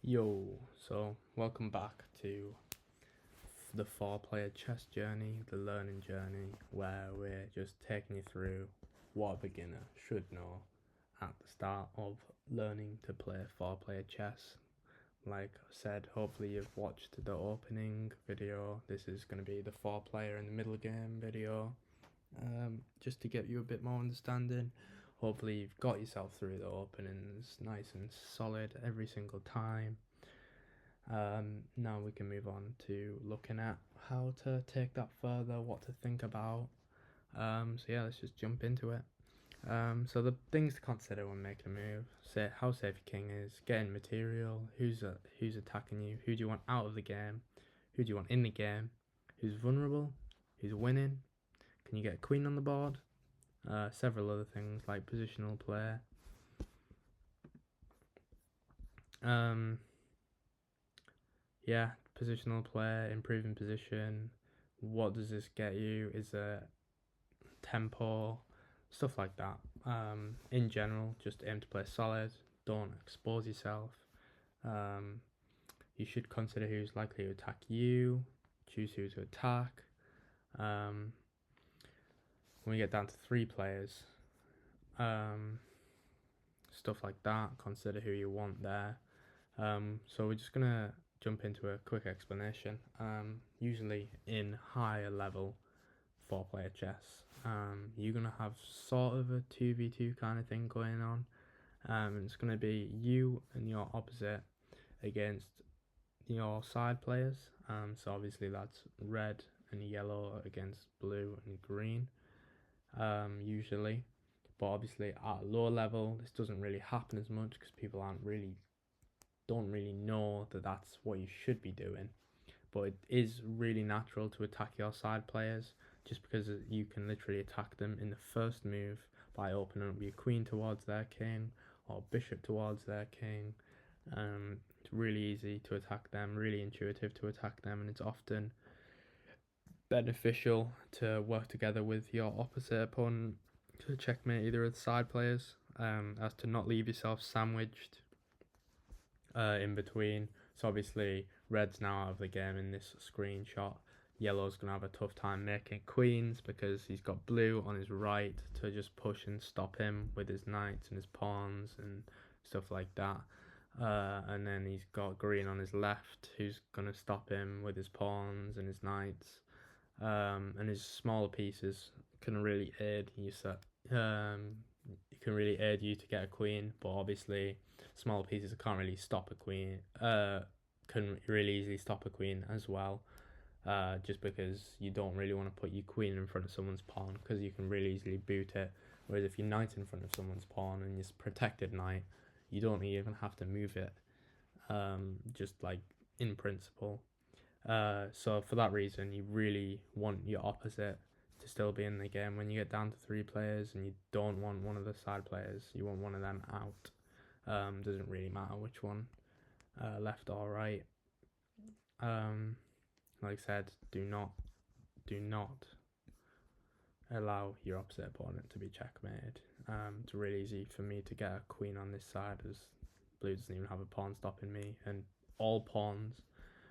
So welcome back to the 4-player chess journey, the learning journey, where we're just taking you through what a beginner should know at the start of learning to play 4-player chess. Like I said, hopefully you've watched the opening video. This is going to be the 4-player in the middle game video, just to get you a bit more understanding. Hopefully you've got yourself through the openings nice and solid every single time. Now we can move on to looking at how to take that further, what to think about. So yeah, let's just jump into it. So the things to consider when making a move: say how safe your king is, getting material, who's attacking you, who do you want out of the game, who do you want in the game, who's vulnerable, who's winning, can you get a queen on the board, several other things like positional play. Yeah, positional play, improving position. What does this get you? Is it tempo? Stuff like that. In general, just aim to play solid. Don't expose yourself. You should consider who's likely to attack you. Choose who to attack. When we get down to 3 players, stuff like that. Consider who you want there. So we're just gonna jump into a quick explanation. Usually in higher level 4-player chess, you're gonna have sort of a 2v2 kind of thing going on. It's gonna be you and your opposite against your side players. So obviously that's red and yellow against blue and green. Usually, but obviously at a lower level, this doesn't really happen as much because people don't really know that that's what you should be doing. But it is really natural to attack your side players, just because you can literally attack them in the first move by opening up your queen towards their king or bishop towards their king. It's really easy to attack them, really intuitive to attack them, and it's often beneficial to work together with your opposite opponent to checkmate either of the side players, as to not leave yourself sandwiched in between. So obviously red's now out of the game in this screenshot. Yellow's gonna have a tough time making queens because he's got blue on his right to just push and stop him with his knights and his pawns and stuff like that. And then he's got green on his left who's gonna stop him with his pawns and his knights. And his smaller pieces can really aid you. It can really aid you to get a queen, but obviously smaller pieces can't really stop a queen. Can really easily stop a queen as well. Just because you don't really want to put your queen in front of someone's pawn because you can really easily boot it. Whereas if your knight's in front of someone's pawn and it's protected knight, you don't even have to move it. Just like in principle. So for that reason, you really want your opposite to still be in the game when you get down to 3 players, and you don't want one of the side players. You want one of them out. Doesn't really matter which one, left or right. Like I said, do not allow your opposite opponent to be checkmated. It's really easy for me to get a queen on this side as blue doesn't even have a pawn stopping me, and all pawns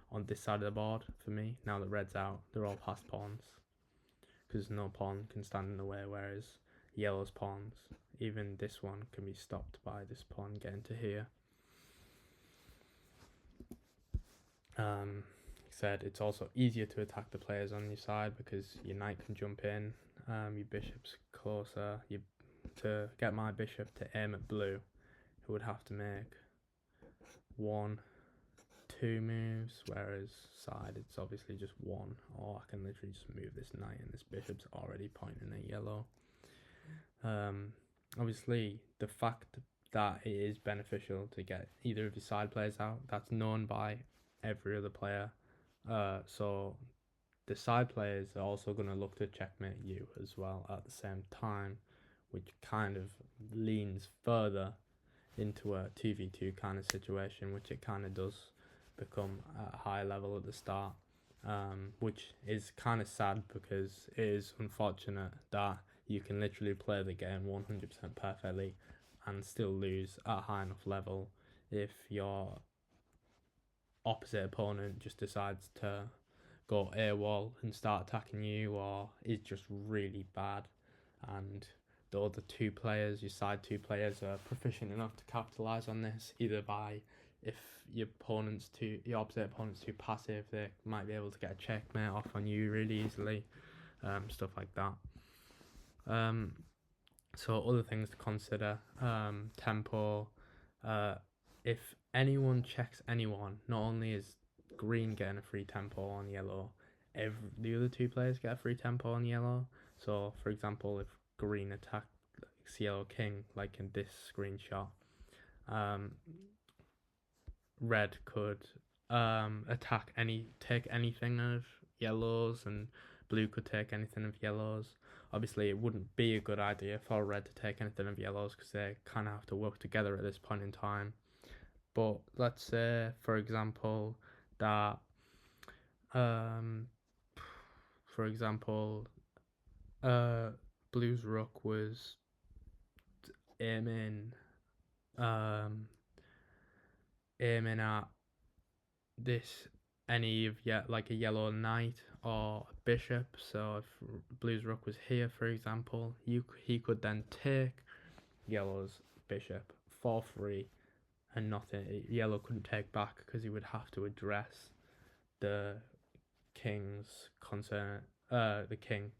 on this side of the board for me, now that red's out, they're all passed pawns because no pawn can stand in the way, whereas yellow's pawns, even this one, can be stopped by this pawn getting to here. Said it's also easier to attack the players on your side because your knight can jump in, your bishop's closer. To get my bishop to aim at blue, it would have to make 1, 2 moves, whereas side it's obviously just 1, or I can literally just move this knight and this bishop's already pointing at yellow. Obviously the fact that it is beneficial to get either of your side players out, that's known by every other player. So the side players are also going to look to checkmate you as well at the same time, which kind of leans further into a 2v2 kind of situation, which it kind of does become at a high level at the start, which is kind of sad because it is unfortunate that you can literally play the game 100% perfectly and still lose at a high enough level if your opposite opponent just decides to go AWOL and start attacking you, or is just really bad, and the other two players, your side two players, are proficient enough to capitalize on this, either by, if your opposite opponent's too passive, they might be able to get a checkmate off on you really easily, stuff like that. So other things to consider, tempo. If anyone checks anyone, not only is green getting a free tempo on yellow, the other two players get a free tempo on yellow. So for example, if green attacks yellow king, like in this screenshot, red could take anything of yellows, and blue could take anything of yellows. Obviously, it wouldn't be a good idea for red to take anything of yellows because they kind of have to work together at this point in time. But let's say, for example, that blue's rook was aiming at this any of like a yellow knight or bishop. So if blue's rook was here, for example, he could then take yellow's bishop for free, and nothing. Yellow couldn't take back because he would have to address the king's concern. The king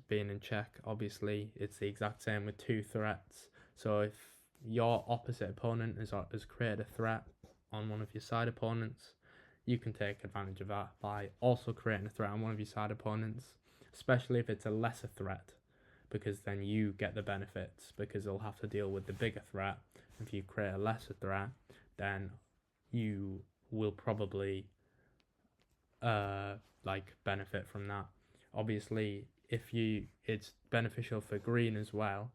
being in check. Obviously, it's the exact same with two threats. So if your opposite opponent has created a threat on one of your side opponents, you can take advantage of that by also creating a threat on one of your side opponents, especially if it's a lesser threat, because then you get the benefits because they'll have to deal with the bigger threat. If you create a lesser threat, then you will probably benefit from that. Obviously, it's beneficial for green as well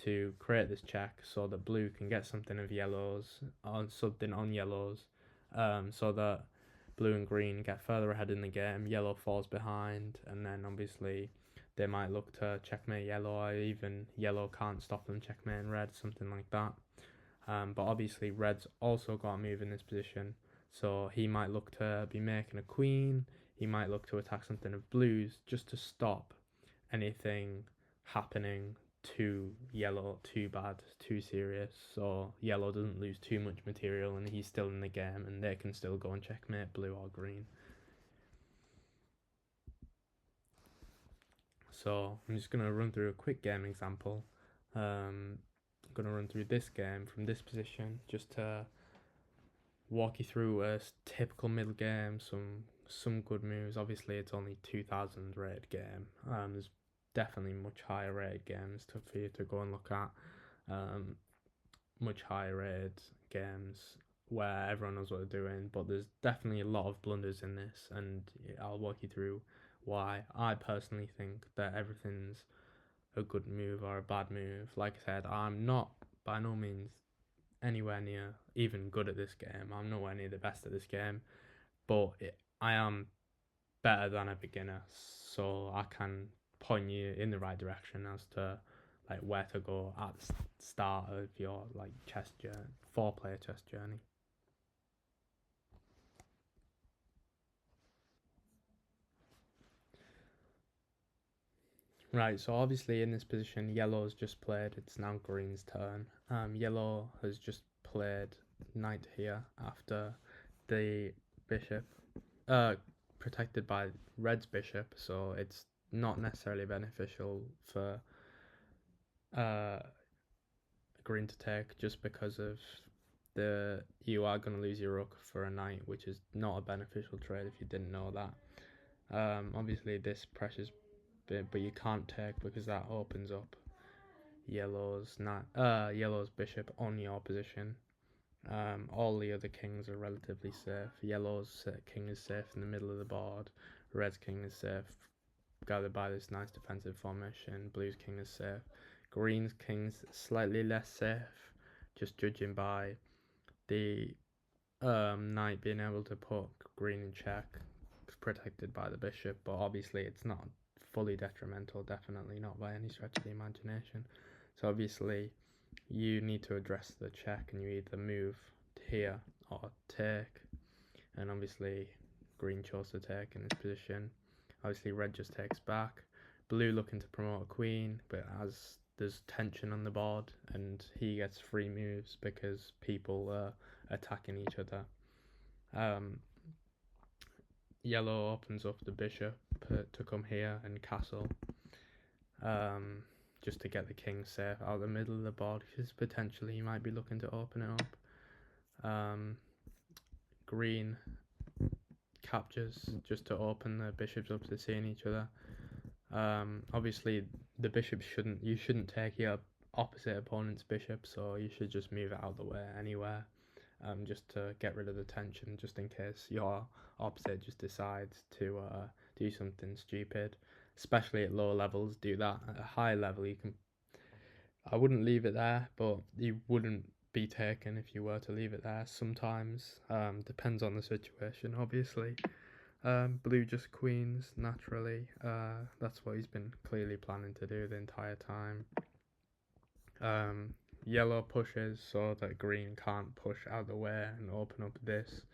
to create this check so that blue can get something of yellows on something on yellows, so that blue and green get further ahead in the game, yellow falls behind, and then obviously they might look to checkmate yellow, or even yellow can't stop them checkmating red, something like that. But obviously red's also got a move in this position, so he might look to be making a queen, he might look to attack something of blues just to stop anything happening too yellow, too bad, too serious, so yellow doesn't lose too much material and he's still in the game and they can still go and checkmate blue or green. So I'm just going to run through a quick game example. I'm going to run through this game from this position just to walk you through a typical middle game, some good moves. Obviously it's only 2000 rated game. There's definitely much higher rated games for you to go and look at. Much higher rated games where everyone knows what they're doing, but there's definitely a lot of blunders in this, and I'll walk you through why I personally think that everything's a good move or a bad move. Like I said, I'm not by no means anywhere near even good at this game. I'm nowhere near the best at this game, but I am better than a beginner, so I can point you in the right direction as to like where to go at the start of your like chess journey, 4-player chess journey. Right, so obviously in this position, yellow's just played. It's now green's turn. Yellow has just played knight here after the bishop, protected by red's bishop. So it's not necessarily beneficial for green to take, just because of you are going to lose your rook for a knight, which is not a beneficial trade if you didn't know that. Obviously this pressures bit, but you can't take because that opens up yellow's bishop on your position. All the other kings are relatively safe. Yellow's king is safe in the middle of the board. Red's king is safe, gathered by this nice defensive formation. Blue's king is safe. Green's king's slightly less safe, just judging by the knight being able to put green in check, protected by the bishop, but obviously it's not fully detrimental, definitely not by any stretch of the imagination. So obviously you need to address the check, and you either move here or take. and obviously green chose to take in this position. Obviously red just takes back. Blue looking to promote a queen, but as there's tension on the board and he gets free moves because people are attacking each other. Yellow opens up the bishop to come here and castle, just to get the king safe out of the middle of the board, because potentially he might be looking to open it up. Green captures just to open the bishops up to seeing each other. Obviously the bishop you shouldn't take your opposite opponent's bishop, so you should just move it out of the way anywhere, just to get rid of the tension, just in case your opposite just decides to do something stupid. Especially at lower levels, do that. At a high level, I wouldn't leave it there, but you wouldn't be taken if you were to leave it there. Sometimes, depends on the situation, obviously. Blue just queens naturally. That's what he's been clearly planning to do the entire time. Yellow pushes so that green can't push out of the way and open up this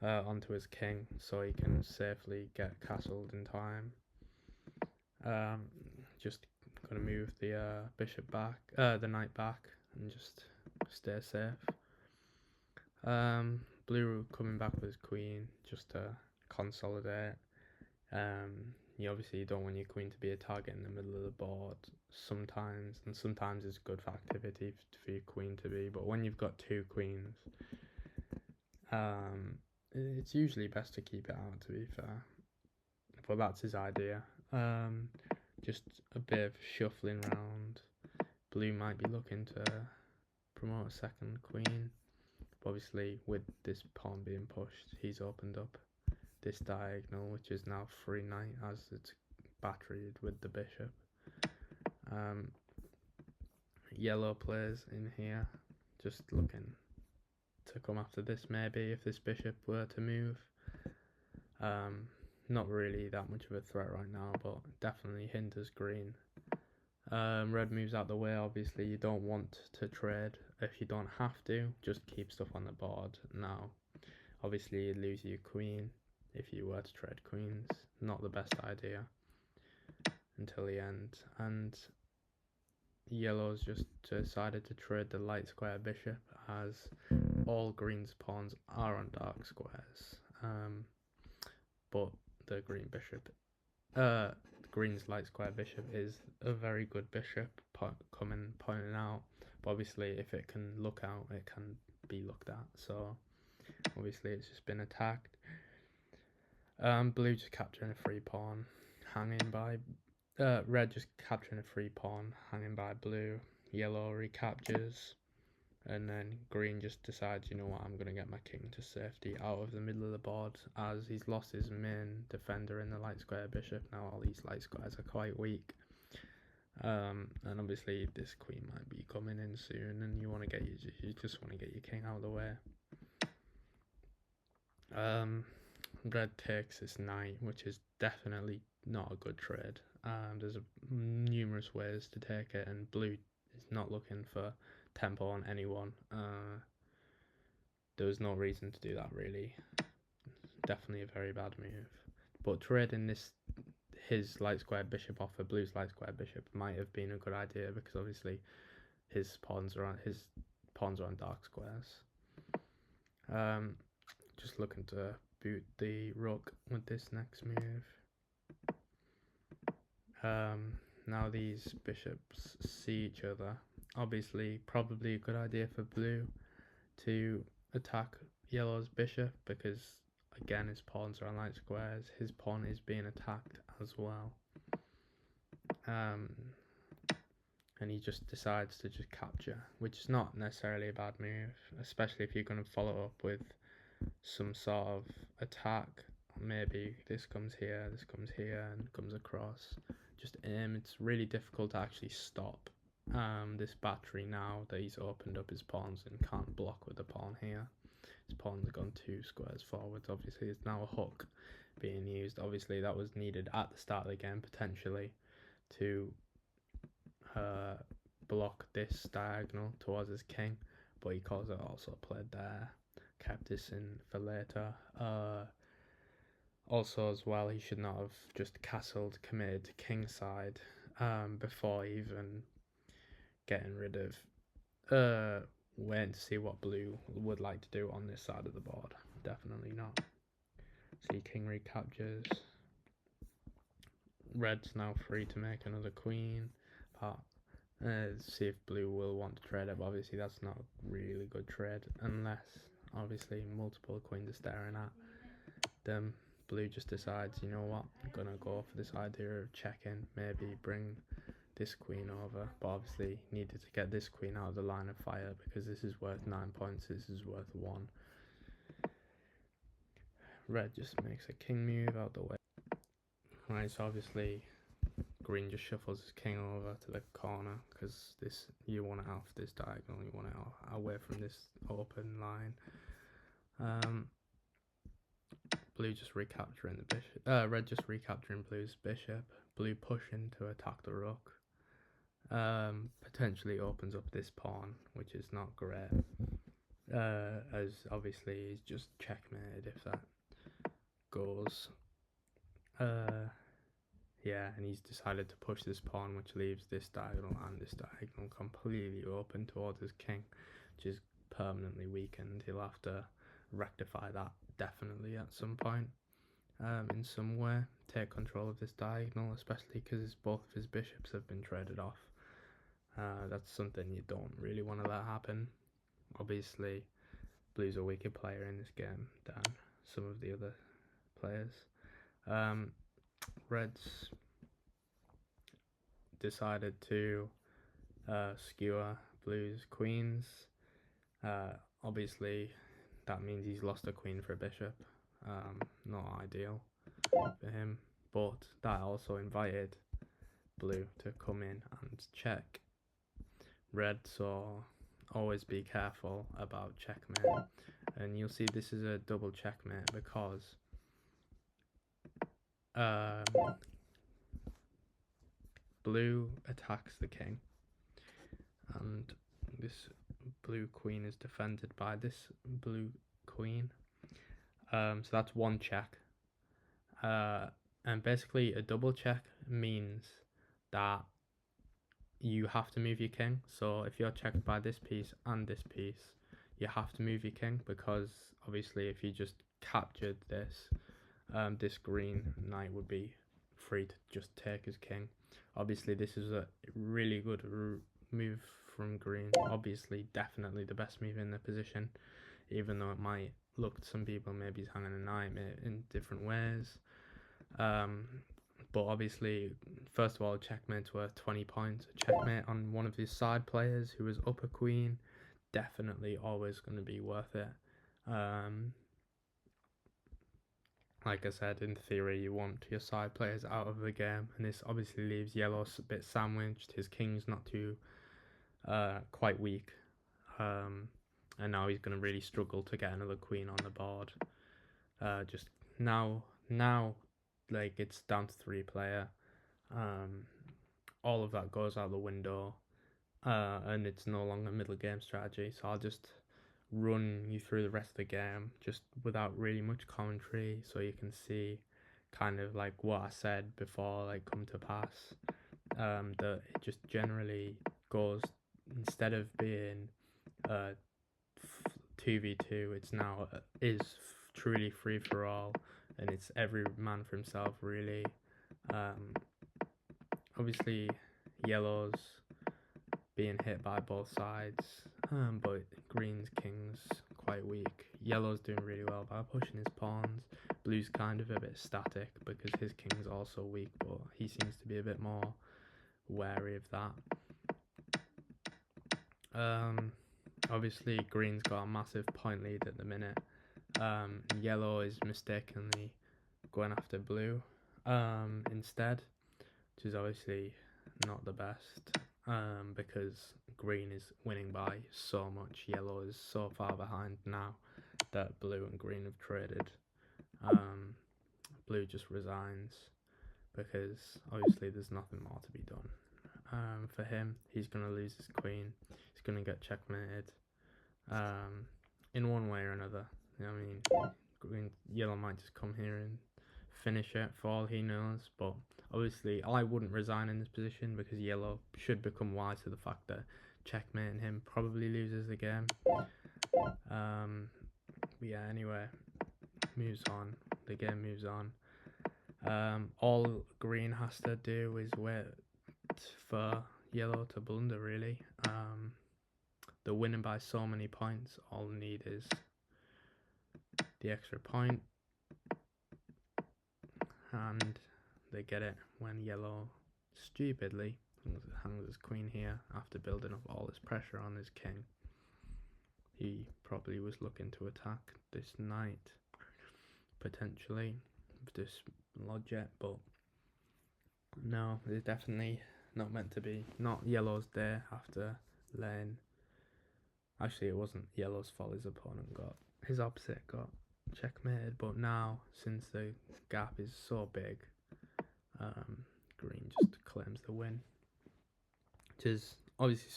onto his king, so he can safely get castled in time. Just gonna move the bishop back, the knight back, and just stay safe. Blue coming back with his queen just to consolidate. You obviously don't want your queen to be a target in the middle of the board sometimes, and sometimes it's good for activity for your queen to be, but when you've got two queens, it's usually best to keep it out, to be fair. But that's his idea. Just a bit of shuffling around. Blue might be looking to promote a second queen. But obviously, with this pawn being pushed, he's opened up this diagonal, which is now free knight as it's batteried with the bishop. Yellow plays in here, just looking to come after this maybe if this bishop were to move. Not really that much of a threat right now, but definitely hinders green. Red moves out the way. Obviously you don't want to trade if you don't have to, just keep stuff on the board. Now obviously you'd lose your queen if you were to trade queens, not the best idea until the end. And yellow's just decided to trade the light square bishop, as all green's pawns are on dark squares, but the green bishop, green's light square bishop is a very good bishop, pointing out, but obviously if it can look out, it can be looked at, so obviously it's just been attacked. Blue just capturing a free pawn, hanging by red just capturing a free pawn, hanging by blue. Yellow recaptures, and then green just decides, you know what, I'm going to get my king to safety out of the middle of the board, as he's lost his main defender in the light square bishop. Now all these light squares are quite weak, and obviously this queen might be coming in soon, and you just want to get your king out of the way. Red takes this knight, which is definitely not a good trade. There's numerous ways to take it, and blue is not looking for tempo on anyone. There was no reason to do that, really. Definitely a very bad move. But trading his light square bishop off for blue's light square bishop might have been a good idea, because obviously his pawns are on dark squares. Just looking to boot the rook with this next move. Now these bishops see each other. Obviously, probably a good idea for blue to attack yellow's bishop, because again his pawns are on light squares. His pawn is being attacked as well. And he just decides to just capture, which is not necessarily a bad move, especially if you're going to follow up with some sort of attack. Maybe this comes here and comes across. Just aim. It's really difficult to actually stop this battery now that he's opened up his pawns and can't block with the pawn here. His pawn's gone 2 squares forwards. Obviously it's now a hook being used. Obviously that was needed at the start of the game potentially to block this diagonal towards his king, but he also played there, kept this in for later. Also, as well, he should not have just castled, committed to kingside before even getting rid of waiting to see what blue would like to do on this side of the board. Definitely not. See, king recaptures. Red's now free to make another queen. But see if blue will want to trade it. But obviously, that's not a really good trade unless obviously multiple queens are staring at them. Blue just decides, you know what, I'm gonna go for this idea of checking, maybe bring this queen over, but obviously needed to get this queen out of the line of fire because this is worth 9 points, this is worth 1. Red just makes a king move out the way. Right, so obviously green just shuffles his king over to the corner because this, you want it off this diagonal, you want it away from this open line. Blue just recapturing the bishop. Red just recapturing blue's bishop. Blue pushing to attack the rook. Potentially opens up this pawn, which is not great. As obviously he's just checkmated if that goes. Yeah, and he's decided to push this pawn, which leaves this diagonal and this diagonal completely open towards his king, which is permanently weakened. He'll have to rectify that definitely at some point, in some way, take control of this diagonal, especially because both of his bishops have been traded off. That's something you don't really want to let happen. Obviously, blue's a weaker player in this game than some of the other players. Red's decided to skewer blue's queens. Obviously, that means he's lost a queen for a bishop. Not ideal for him, but that also invited blue to come in and check red, so always be careful about checkmate. And you'll see this is a double checkmate because blue attacks the king and this blue queen is defended by this blue queen. So that's one check. And basically a double check means that you have to move your king. So if you're checked by this piece and this piece, you have to move your king, because obviously if you just captured this, this green knight would be free to just take his king. Obviously this is a really good move from green. Obviously definitely the best move in the position, even though it might look to some people maybe he's hanging a knight in different ways. But obviously, first of all, checkmate's worth 20 points. A checkmate on one of his side players who was up a queen, definitely always going to be worth it. Like I said, in theory, you want your side players out of the game, and this obviously leaves yellow a bit sandwiched. His king's not too, quite weak, and now he's going to really struggle to get another queen on the board. Just now, like, it's down to 3 player. All of that goes out the window, and it's no longer middle game strategy. So I'll just run you through the rest of the game just without really much commentary, so you can see kind of like what I said before like come to pass. That it just generally goes, instead of being 2v2, it's now is truly free for all, and it's every man for himself really. Obviously yellow's being hit by both sides, but green's king's quite weak. Yellow's doing really well by pushing his pawns. Blue's kind of a bit static because his king's also weak, but he seems to be a bit more wary of that. Obviously green's got a massive point lead at the minute. Yellow is mistakenly going after blue instead, which is obviously not the best, because green is winning by so much. Yellow is so far behind now that blue and green have traded. Blue just resigns because obviously there's nothing more to be done. For him, he's going to lose his queen. He's going to get checkmated in one way or another. I mean, yellow might just come here and finish it for all he knows. But obviously, I wouldn't resign in this position because yellow should become wise to the fact that checkmating him probably loses the game. Yeah, anyway, moves on. The game moves on. All green has to do is wait for yellow to blunder, really. They're winning by so many points. All they need is the extra point, and they get it when yellow stupidly hangs his queen here after building up all this pressure on his king. He probably was looking to attack this knight, potentially, with this logic, but no, it's definitely not meant to be. Not yellow's day after laying. Actually, it wasn't yellow's fault. His opposite got checkmated, but now, since the gap is so big, green just claims the win, which is obviously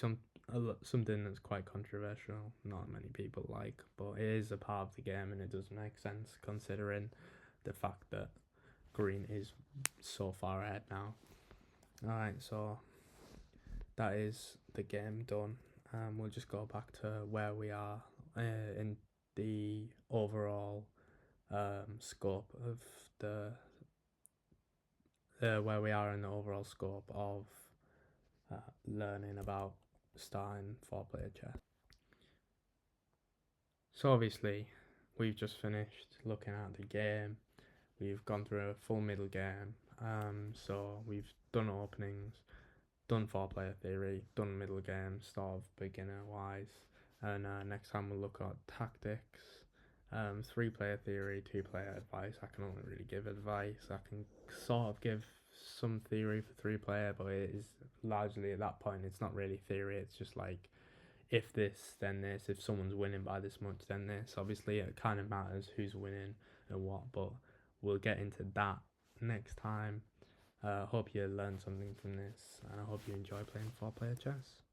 something that's quite controversial. Not many people like, but it is a part of the game, and it does make sense considering the fact that green is so far ahead now. Alright, so that is the game done. We'll just go back to where we are in the overall scope of the where we are in the overall scope of learning about starting 4-player chess. So obviously, we've just finished looking at the game. We've gone through a full middle game. So we've done openings, done 4-player theory, done middle game, sort of beginner wise. And next time we'll look at tactics, 3-player theory, 2-player advice. I can only really give advice. I can sort of give some theory for 3-player, but it is largely at that point it's not really theory. It's just like, if this, then this. If someone's winning by this much, then this. Obviously, it kind of matters who's winning and what, but we'll get into that next time. Hope you learned something from this, and I hope you enjoy playing 4-player chess.